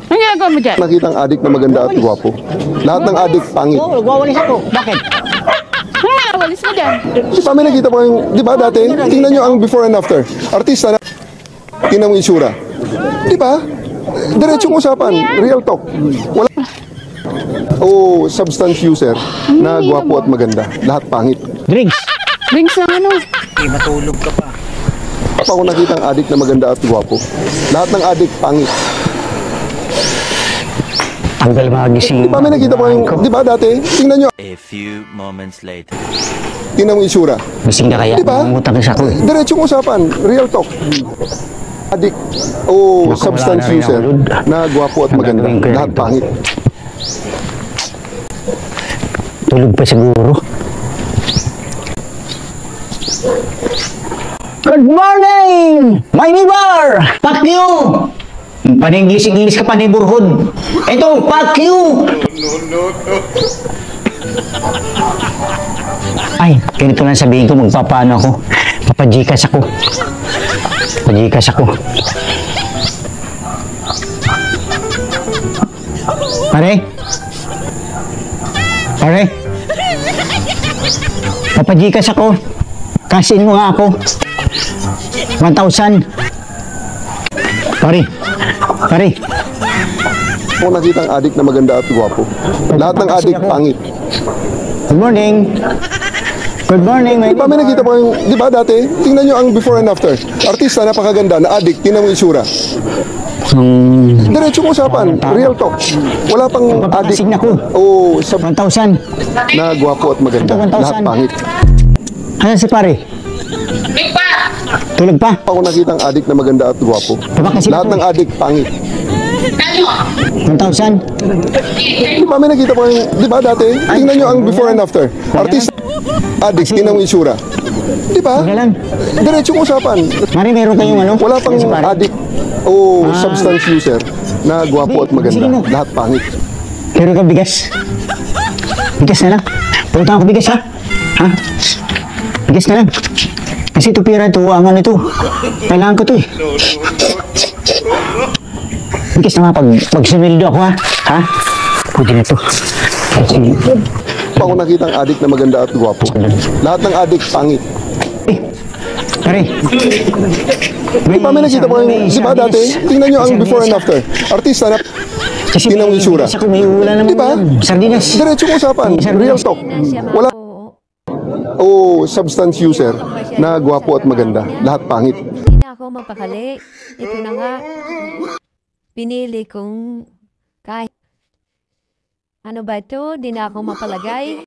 Ano ginagawa mo dyan? Nakitang adik na maganda at gwapo. Lahat ng adik pangit. Oo, nagwawalis ako. Bakit? Ano nakawalis mo dyan? Di ba may nakita po yung, di ba dati? Tingnan nyo ang before and after. Artista na, tingnan mo yung itsura. Di ba? Diretsong usapan, real talk. Wala. Oh, substance user na gwapo at maganda. Lahat pangit. Drinks. Drinks ng ano? Eh, matulog ka pa. Pa ako nakitang adik na maganda at gwapo. Lahat ng adik pangit. Tanggal magising. Di ba may nakita po yung, di ba dati? Tingnan nyo, A few moments later. tingnan mo yung itsura. Gising ka kaya? Di ba? Nangungutak na siya ako. Diretsong usapan, real talk. Adik, oh, Naku, substance wala na rin user ako, Lord. na gwapo at Ang maganda. gagawin ko Lahat rito. pangit. Tulog pa siguro. Good morning! My neighbor! Fuck you! Paninglis-inglis ka pa, neighborhood. Ito, fuck you! Ay, ganito lang sabihin ko, magpapaano ako. Papajikas ako. Pajikas ako. Pare? Pare? Papajikas ako. Kasiin mo nga ako. 1,000. Pare. Pare. Ako nakitang adik na maganda at gwapo. Lahat ng adik pangit. Good morning. Good morning, my Di ba may nakita po yung, di ba dati? Tingnan nyo ang before and after. Artista, napakaganda, na adik, tingnan mo yung itsura. Diretsong usapan, real talk. Wala pang adik. Papakasig na ko. Oh, 1,000. na gwapo at maganda. Ito, 1,000. Lahat pangit. Ayan si pare? Tulog pa? Ako nakitang adik na maganda at gwapo. Papakasig Lahat ako. ng adik pangit. 1,000. Di ba may nakita po yung, di ba dati? Tingnan nyo ang before and after. Artista, adik, tingnan mo yung itsura. Di ba? Okay lang. Diretsong usapan. Mari, meron kayong ano? Wala pang Ayan si pare. adik o substance user na gwapo at Sige maganda. mo. Lahat pangit. Meron ka bigas? Bigas na lang. Punta ako bigas, ha? Ha? Bigas na lang. Kasi ito pira ito, angan ito. Kailangan ko ito eh. Bigas na nga pag sinildo ako, ha? Ha? Pwede na ito. Pa ako nakitang adik na maganda at gwapo. Lahat ng adik pangit. Eh, pare. Di ba may nakita po yung, di ba dati? Tingnan nyo ang before and after. Artista na, Kasi tingnan mo yung itsura. Ako, may ulan naman. Di ba? Sardinas. Diretsong usapan, real talk. Wala o substance user na gwapo at maganda. Lahat pangit. Hindi na ako mapakali. Ito na nga. Pinili kong kahit ano ba ito, di na ako mapalagay.